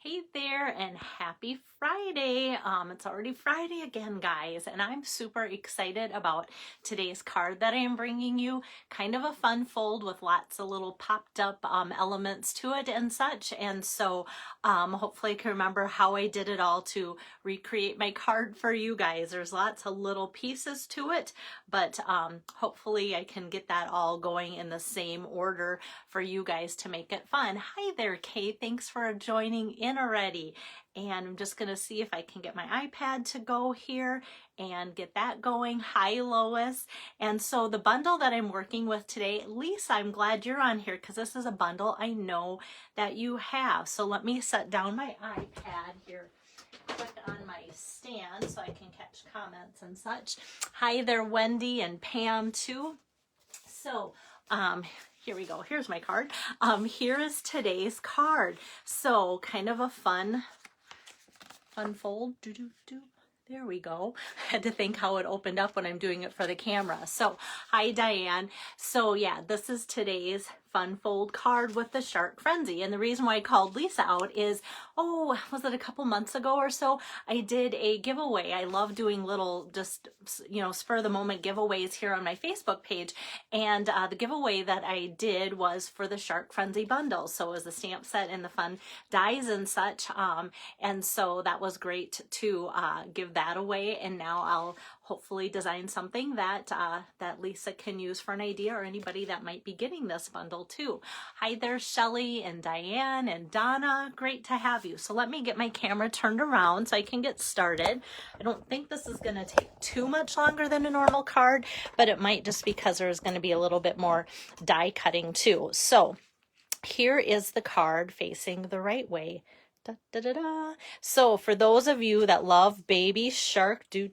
Hey there and happy Friday. It's already Friday again, guys, and I'm super excited about today's card that I am bringing you. Kind of a fun fold with lots of little popped up elements to it and such. And so hopefully I can remember how I did it all to recreate my card for you guys. There's lots of little pieces to it, but hopefully I can get that all going in the same order for you guys to make it fun. Hi there, Kay. Thanks for joining in already. And I'm just going to see if I can get my iPad to go here and get that going. Hi, Lois. And so the bundle that I'm working with today, Lisa, I'm glad you're on here because this is a bundle I know that you have. So let me set down my iPad here quick on my stand so I can catch comments and such. Hi there, Wendy and Pam too. So, here we go. Here's my card. Here is today's card. So kind of a fun fold. There we go. I had to think how it opened up when I'm doing it for the camera. So hi, Diane. So yeah, this is today's fun fold card with the Shark Frenzy. And the reason why I called Lisa out is, oh, was it a couple months ago or so? I did a giveaway. I love doing little, just, spur of the moment giveaways here on my Facebook page. And the giveaway that I did was for the Shark Frenzy bundle. So it was the stamp set and the fun dies and such. And so that was great to give that away. And now I'll hopefully design something that that Lisa can use for an idea, or anybody that might be getting this bundle too. Hi there, Shelly and Diane and Donna. Great to have you. So let me get my camera turned around so I can get started. I don't think this is going to take too much longer than a normal card, but it might just because there's going to be a little bit more die cutting too. So here is the card facing the right way. Da, da, da, da. So for those of you that love Baby Shark, this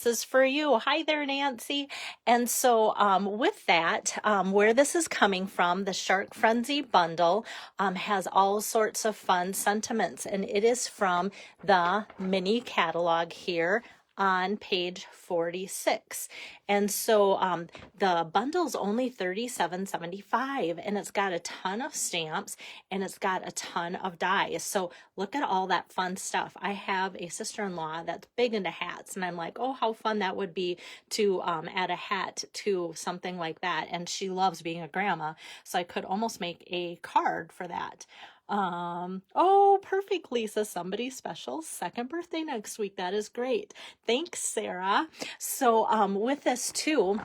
is for you. Hi there, Nancy. And so with that, where this is coming from, the Shark Frenzy bundle has all sorts of fun sentiments, and it is from the mini catalog here on page 46. And so the bundle's only $37.75, and it's got a ton of stamps and it's got a ton of dies. So look at all that fun stuff. I have a sister-in-law that's big into hats, and I'm like, oh, how fun that would be to add a hat to something like that. And she loves being a grandma, so I could almost make a card for that. Oh, perfect, Lisa. Somebody special. Second birthday next week. That is great. Thanks, Sarah. So with this too,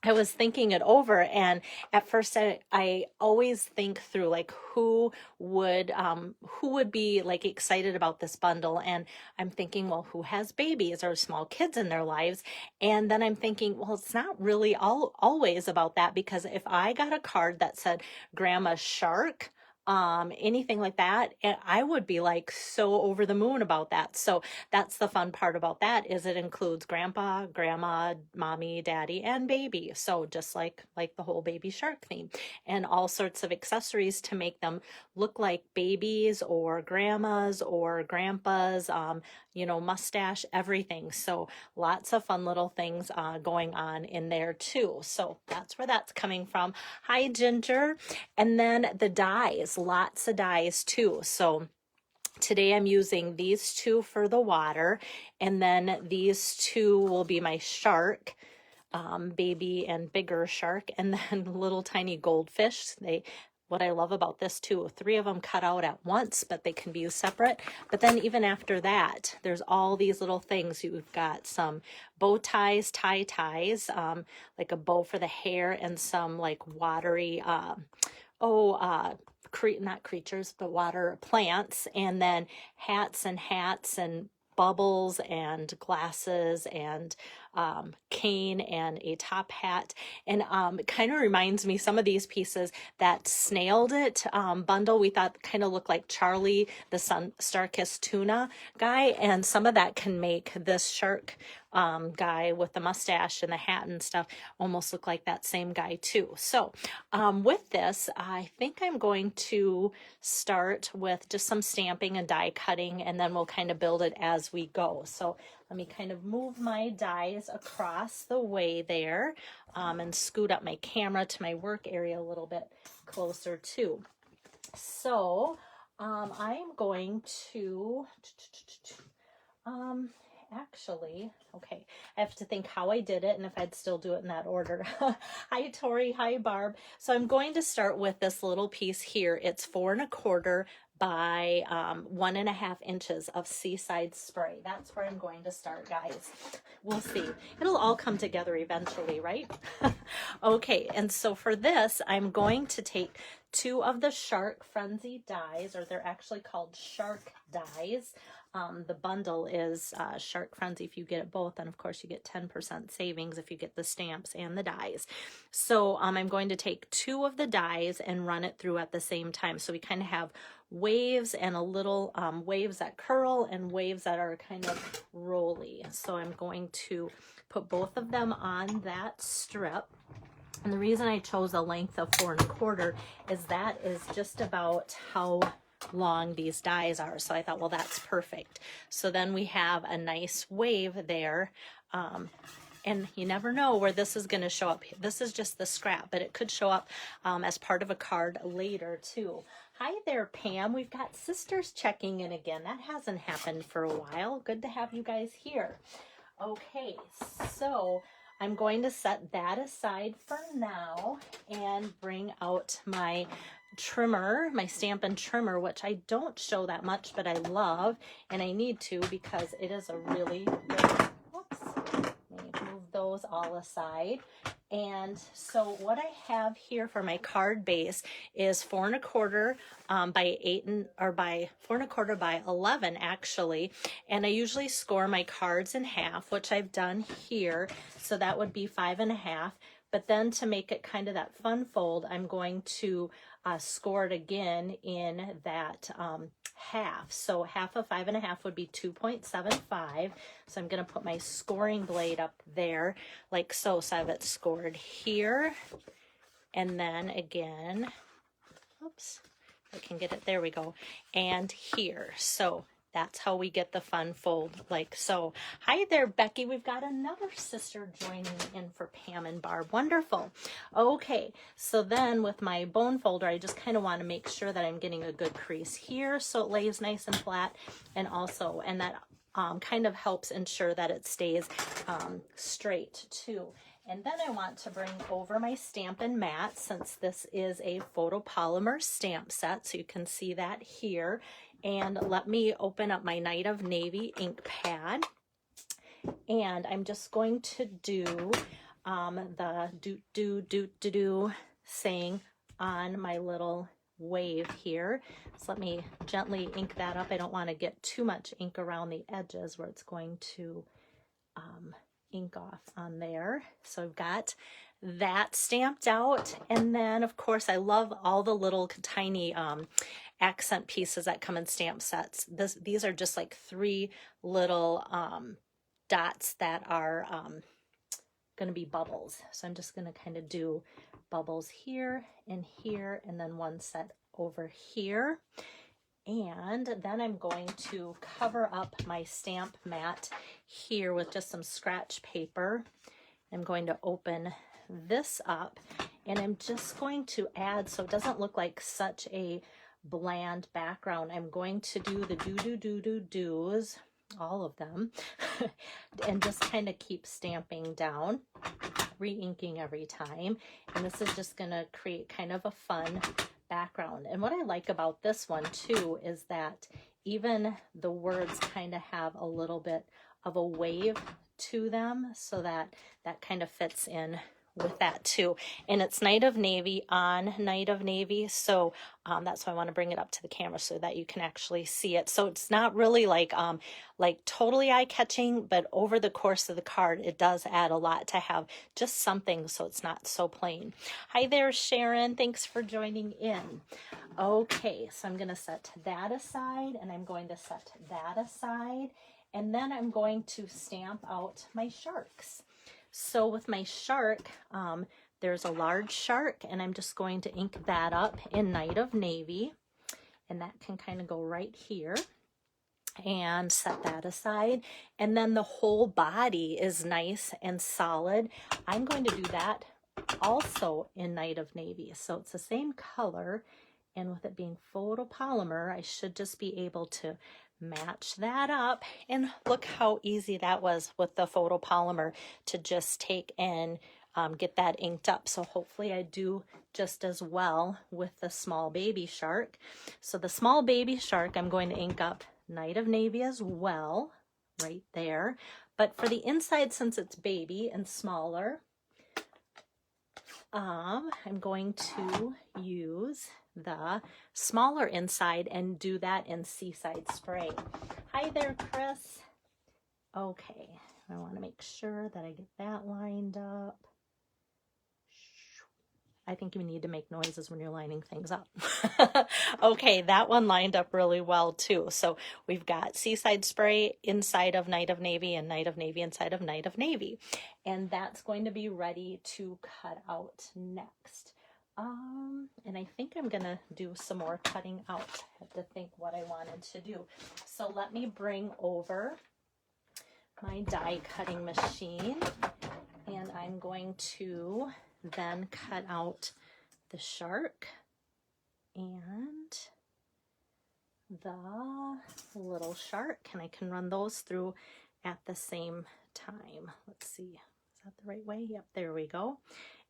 I was thinking it over, and at first I always think through like who would be like excited about this bundle, and I'm thinking, well, who has babies or small kids in their lives? And then I'm thinking, well, it's not really always about that, because if I got a card that said Grandma Shark, anything like that, and I would be like so over the moon about that. So that's the fun part about that, is it includes grandpa, grandma, mommy, daddy, and baby. So just like the whole Baby Shark theme, and all sorts of accessories to make them look like babies or grandmas or grandpas, mustache, everything. So lots of fun little things going on in there too. So that's where that's coming from. Hi, Ginger. And then the dies, lots of dies too. So today I'm using these two for the water, and then these two will be my shark, baby and bigger shark, and then little tiny goldfish. What I love about this too, 3 of them cut out at once, but they can be used separate. But then even after that, there's all these little things. You've got some bow ties, ties, like a bow for the hair, and some like watery, not creatures, but water plants, and then hats and bubbles and glasses and cane and a top hat. And it kind of reminds me, some of these pieces, that Snailed It bundle we thought kind of looked like Charlie the Star-Kissed Tuna guy, and some of that can make this shark guy with the mustache and the hat and stuff almost look like that same guy too. So with this, I think I'm going to start with just some stamping and die cutting, and then we'll kind of build it as we go. So let me kind of move my dies across the way there, and scoot up my camera to my work area a little bit closer too. So I'm going to, actually, okay, I have to think how I did it and if I'd still do it in that order. Hi, Tori. Hi, Barb. So I'm going to start with this little piece here. It's 4 1/4 by 1.5 inches of Seaside spray. That's where I'm going to start, guys. We'll see. It'll all come together eventually, right? Okay, and so for this, I'm going to take 2 of the Shark Frenzy dies, or they're actually called Shark dies. The bundle is Shark Frenzy. If you get it both, and of course you get 10% savings if you get the stamps and the dies. So I'm going to take 2 of the dies and run it through at the same time. So we kind of have waves and a little waves that curl and waves that are kind of rolly. So I'm going to put both of them on that strip. And the reason I chose a length of 4 1/4 is that is just about how long these dies are. So I thought, well, that's perfect. So then we have a nice wave there. And you never know where this is going to show up. This is just the scrap, but it could show up as part of a card later too. Hi there, Pam. We've got sisters checking in again. That hasn't happened for a while. Good to have you guys here. Okay, so I'm going to set that aside for now and bring out my trimmer, my Stampin' Trimmer, which I don't show that much, but I love, and I need to because it is a really good, whoops, let me move those all aside. And so what I have here for my card base is 4 1/4 by 4 1/4 by 11 actually. And I usually score my cards in half, which I've done here. So that would be 5 1/2. But then to make it kind of that fun fold, I'm going to score it again in that half. So half of 5 1/2 would be 2.75. So I'm going to put my scoring blade up there like so. So I have it scored here. And then again, oops, I can get it. There we go. And here. So that's how we get the fun fold like so. Hi there, Becky. We've got another sister joining in for Pam and Barb. Wonderful. Okay, so then with my bone folder, I just kind of want to make sure that I'm getting a good crease here so it lays nice and flat, and also, and that kind of helps ensure that it stays straight too. And then I want to bring over my Stampin' Mat, since this is a photopolymer stamp set, so you can see that here. And let me open up my Night of Navy ink pad. And I'm just going to do the do saying on my little wave here. So let me gently ink that up. I don't want to get too much ink around the edges where it's going to ink off on there. So I've got that stamped out. And then of course I love all the little tiny accent pieces that come in stamp sets. These are just like 3 little dots that are going to be bubbles. So I'm just going to kind of do bubbles here, and then one set over here. And then I'm going to cover up my stamp mat here with just some scratch paper. I'm going to open this up, and I'm just going to add, so it doesn't look like such a bland background, I'm going to do the do's, all of them, and just kind of keep stamping down, re-inking every time. And this is just going to create kind of a fun background. And what I like about this one too is that even the words kind of have a little bit of a wave to them, so that that kind of fits in with that too. And it's Night of Navy on Night of Navy, so that's why I want to bring it up to the camera so that you can actually see it. So it's not really like totally eye-catching, but over the course of the card it does add a lot to have just something so it's not so plain. Hi there, Sharon. Thanks for joining in. Okay, so I'm going to set that aside, and I'm going to set that aside, and then I'm going to stamp out my sharks. So with my shark, there's a large shark, and I'm just going to ink that up in Night of Navy, and that can kind of go right here, and set that aside. And then the whole body is nice and solid. I'm going to do that also in Night of Navy. So it's the same color, And with it being photopolymer, I should just be able to match that up. And look how easy that was with the photopolymer to just take and get that inked up. So hopefully I do just as well with the small baby shark. So the small baby shark, I'm going to ink up Night of Navy as well, right there. But for the inside, since it's baby and smaller, I'm going to use the smaller inside and do that in Seaside Spray. Hi there, Chris. Okay, I want to make sure that I get that lined up. I think you need to make noises when you're lining things up. Okay, that one lined up really well too. So we've got Seaside Spray inside of Night of Navy and Night of Navy inside of Night of Navy. And that's going to be ready to cut out next. And I think I'm gonna do some more cutting out. I have to think what I wanted to do. So let me bring over my die cutting machine, and I'm going to then cut out the shark and the little shark, and I can run those through at the same time. Let's see, is that the right way? Yep, there we go.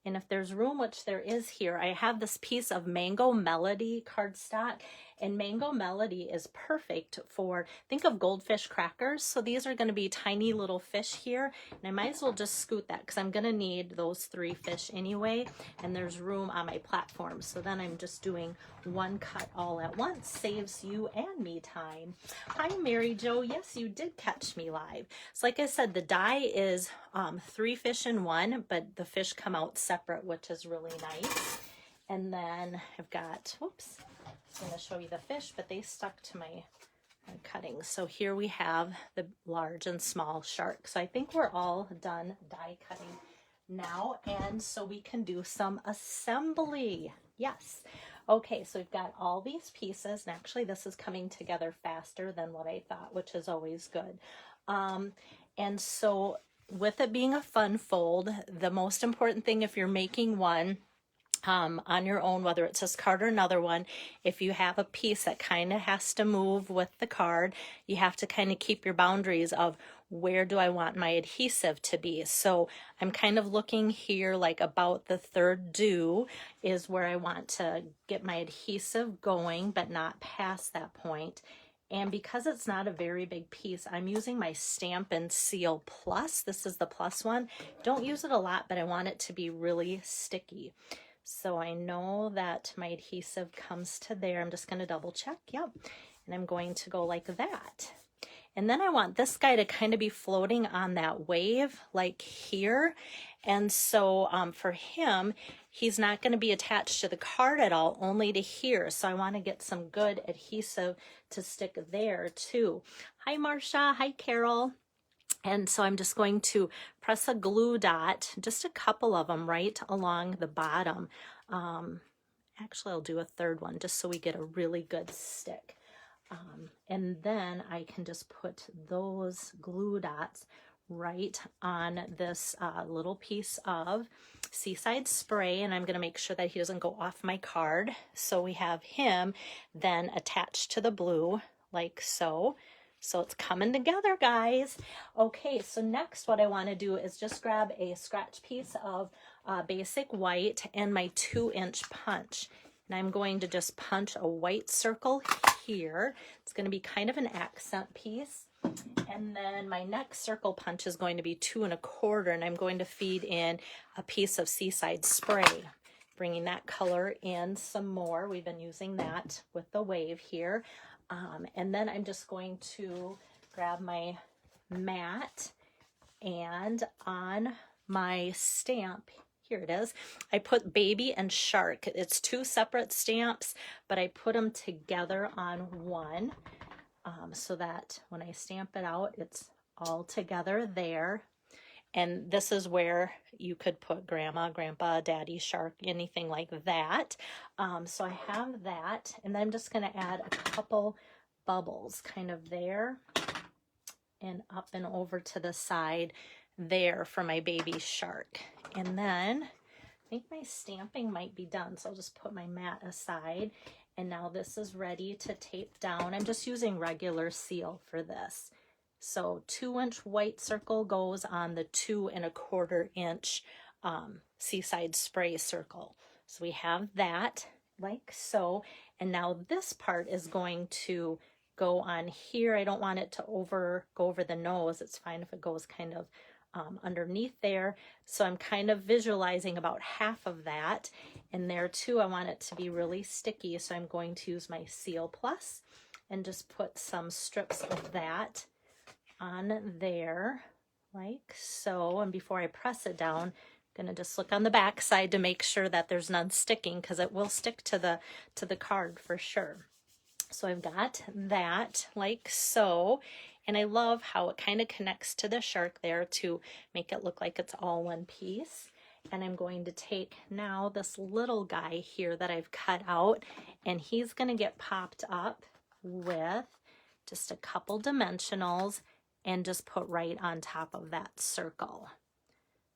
And if there's room, which there is here, I have this piece of Mango Melody cardstock, and Mango Melody is perfect for, think of goldfish crackers. So these are going to be tiny little fish here, and I might as well just scoot that because I'm going to need those 3 fish anyway, and there's room on my platform. So then I'm just doing one cut all at once, saves you and me time. Hi, Mary Jo. Yes, you did catch me live. So like I said, the die is 3 fish in one, but the fish come out separate, which is really nice. And then I've got, whoops, I'm going to show you the fish, but they stuck to my cutting. So here we have the large and small shark. So I think we're all done die cutting now, and so we can do some assembly. Yes. Okay, so we've got all these pieces, and actually this is coming together faster than what I thought, which is always good. And so with it being a fun fold, the most important thing if you're making one on your own, whether it's this card or another one, if you have a piece that kind of has to move with the card, you have to kind of keep your boundaries of where do I want my adhesive to be. So I'm kind of looking here like about the 3rd do is where I want to get my adhesive going, but not past that point. And because it's not a very big piece, I'm using my Stampin' Seal Plus. This is the plus one. Don't use it a lot, but I want it to be really sticky. So I know that my adhesive comes to there. I'm just going to double check. Yep. And I'm going to go like that. And then I want this guy to kind of be floating on that wave like here. And so for him, he's not going to be attached to the card at all, only to here. So I want to get some good adhesive to stick there too. Hi, Marcia. Hi, Carol. And so I'm just going to press a glue dot, just a couple of them right along the bottom. Actually, I'll do a 3rd one just so we get a really good stick. And then I can just put those glue dots right on this little piece of Seaside Spray, and I'm going to make sure that he doesn't go off my card. So we have him then attached to the blue like so. So it's coming together, guys. Okay, so next what I want to do is just grab a scratch piece of basic white and my 2-inch punch. And I'm going to just punch a white circle here. It's going to be kind of an accent piece. And then my next circle punch is going to be 2 1/4, and I'm going to feed in a piece of Seaside Spray, bringing that color in some more. We've been using that with the wave here. And then I'm just going to grab my mat, and on my stamp, here it is, I put baby and shark. It's 2 separate stamps, but I put them together on one so that when I stamp it out, it's all together there. And this is where you could put grandma, grandpa, daddy, shark, anything like that. So I have that, and then I'm just going to add a couple bubbles kind of there and up and over to the side there for my baby shark. And then I think my stamping might be done, so I'll just put my mat aside. And now this is ready to tape down. I'm just using regular seal for this. So 2-inch white circle goes on the 2 1/4 inch Seaside Spray circle. So we have that like so. And now this part is going to go on here. I don't want it to go over the nose. It's fine if it goes kind of underneath there. So I'm kind of visualizing about half of that. And there too, I want it to be really sticky. So I'm going to use my Seal Plus and just put some strips of that on there like so. And before I press it down, I'm going to just look on the back side to make sure that there's none sticking, because it will stick to the card for sure. So I've got that like so. And I love how it kind of connects to the shark there to make it look like it's all one piece. And I'm going to take now this little guy here that I've cut out, and he's going to get popped up with just a couple dimensionals and just put right on top of that circle.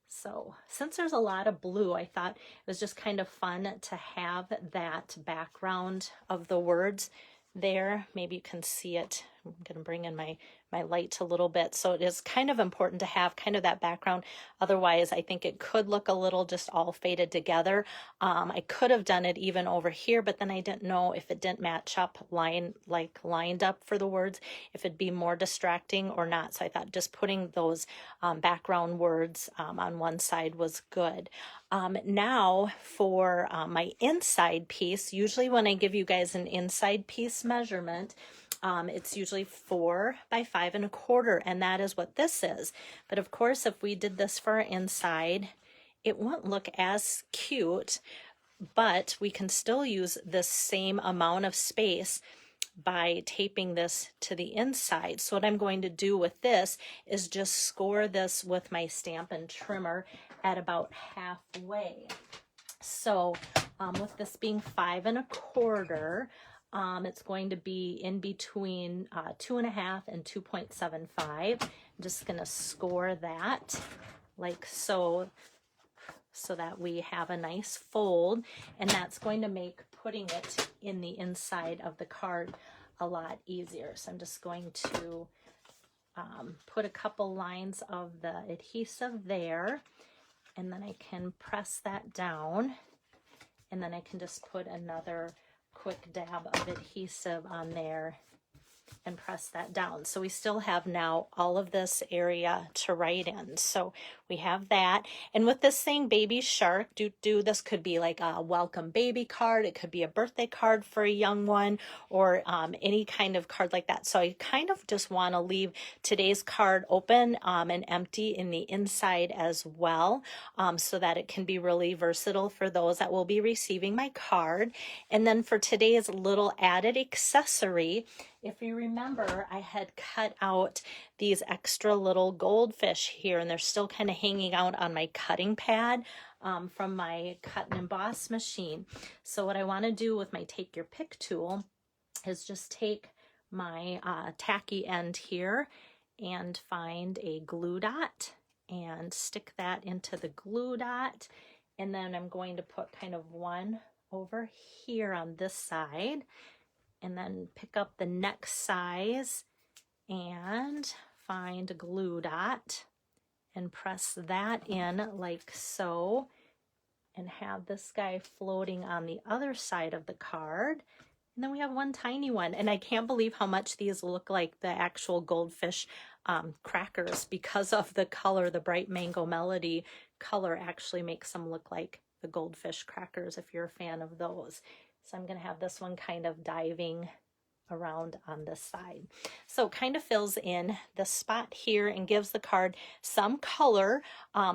So since there's a lot of blue, I thought it was just kind of fun to have that background of the words there. Maybe you can see it. I'm going to bring in my light a little bit. So it is kind of important to have kind of that background. Otherwise, I think it could look a little just all faded together. I could have done it even over here, but then I didn't know if it didn't match up lined up for the words, if it'd be more distracting or not. So I thought just putting those background words on one side was good. Now for my inside piece, usually when I give you guys an inside piece measurement, it's usually 4 by 5 1/4, and that is what this is. But of course, if we did this for our inside, it won't look as cute, but we can still use the same amount of space by taping this to the inside. So what I'm going to do with this is just score this with my Stampin' Trimmer at about halfway. So with this being 5 1/4, it's going to be in between 2.5 and 2.75. I'm just going to score that like so, so that we have a nice fold, and that's going to make putting it in the inside of the card a lot easier. So I'm just going to put a couple lines of the adhesive there, and then I can press that down, and then I can just put another quick dab of adhesive on there and press that down. So we still have now all of this area to write in. So we have that. And with this thing, Baby Shark, this could be like a welcome baby card. It could be a birthday card for a young one, or any kind of card like that. So I kind of just want to leave today's card open and empty in the inside as well, so that it can be really versatile for those that will be receiving my card. And then for today's little added accessory, if you remember, I had cut out these extra little goldfish here, and they're still kind of hanging out on my cutting pad from my cut and emboss machine. So what I want to do with my Take Your Pick tool is just take my tacky end here and find a glue dot and stick that into the glue dot. And then I'm going to put kind of one over here on this side, and then pick up the next size and find a glue dot and press that in like so, and have this guy floating on the other side of the card. And then we have one tiny one, and I can't believe how much these look like the actual goldfish crackers, because of the color. The bright mango melody color actually makes them look like the goldfish crackers, if you're a fan of those. So I'm going to have this one kind of diving around on this side. So it kind of fills in the spot here and gives the card some color,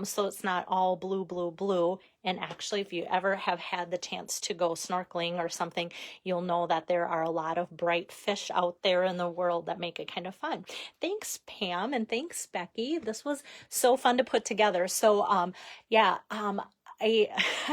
so it's not all blue, blue, blue. And actually, if you ever have had the chance to go snorkeling or something, you'll know that there are a lot of bright fish out there in the world that make it kind of fun. Thanks, Pam, and thanks, Becky. This was so fun to put together. So I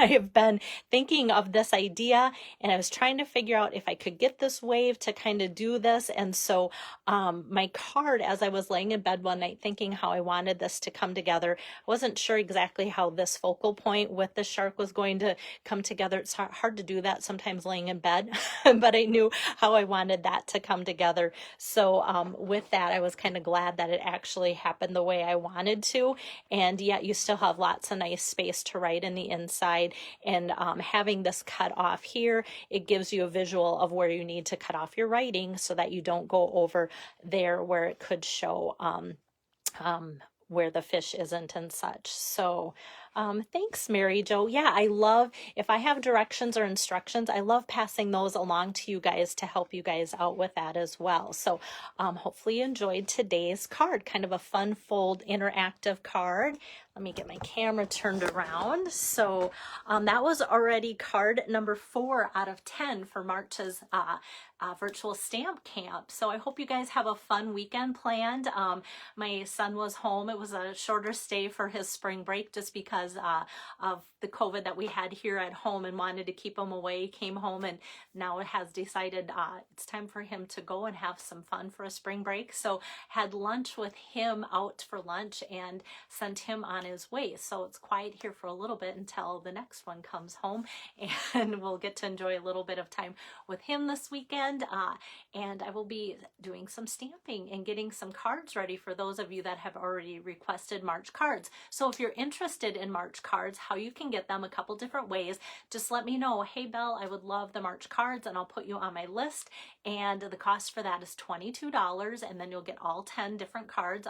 have been thinking of this idea, and I was trying to figure out if I could get this wave to kind of do this. And so my card, as I was laying in bed one night thinking how I wanted this to come together, I wasn't sure exactly how this focal point with the shark was going to come together. It's hard to do that sometimes laying in bed, but I knew how I wanted that to come together. So with that, I was kind of glad that it actually happened the way I wanted to, and yet you still have lots of nice space to write in the inside. And having this cut off here, it gives you a visual of where you need to cut off your writing so that you don't go over there where it could show where the fish isn't and such. So thanks, Mary Jo. Yeah, I love, if I have directions or instructions, I love passing those along to you guys to help you guys out with that as well. So hopefully you enjoyed today's card, kind of a fun fold interactive card. Let me get my camera turned around. So that was already card number 4 out of 10 for March's virtual stamp camp. So I hope you guys have a fun weekend planned. My son was home. It was a shorter stay for his spring break just because of the COVID that we had here at home, and wanted to keep him away. Came home and now it has decided it's time for him to go and have some fun for a spring break. So had lunch with him out for lunch and sent him on his way. So it's quiet here for a little bit until the next one comes home, and we'll get to enjoy a little bit of time with him this weekend. And I will be doing some stamping and getting some cards ready for those of you that have already requested March cards. So if you're interested in March cards, how you can get them, a couple different ways, just let me know. Hey Belle, I would love the March cards, and I'll put you on my list. And the cost for that is $22, and then you'll get all 10 different cards.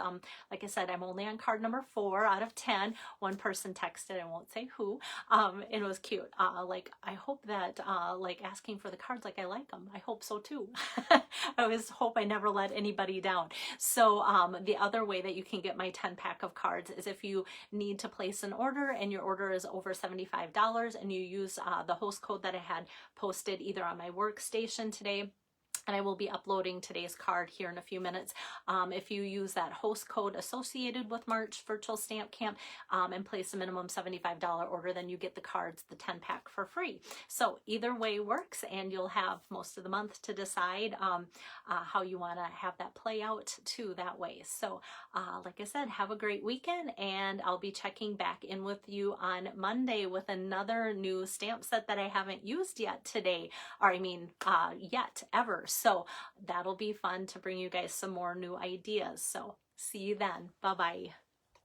Like I said, I'm only on card number 4 out of 10. One person texted, I won't say who, and it was cute. Like, I hope that, like, asking for the cards, like, I like them. I hope so too. I always hope I never let anybody down. So the other way that you can get my 10 pack of cards is if you need to place an order and your order is over $75, and you use the host code that I had posted either on my workstation today, and I will be uploading today's card here in a few minutes. If you use that host code associated with March Virtual Stamp Camp and place a minimum $75 order, then you get the cards, the 10 pack for free. So either way works, and you'll have most of the month to decide how you want to have that play out too that way. So like I said, have a great weekend, and I'll be checking back in with you on Monday with another new stamp set that I haven't used yet today, or I mean yet ever. So that'll be fun to bring you guys some more new ideas. So see you then. Bye-bye.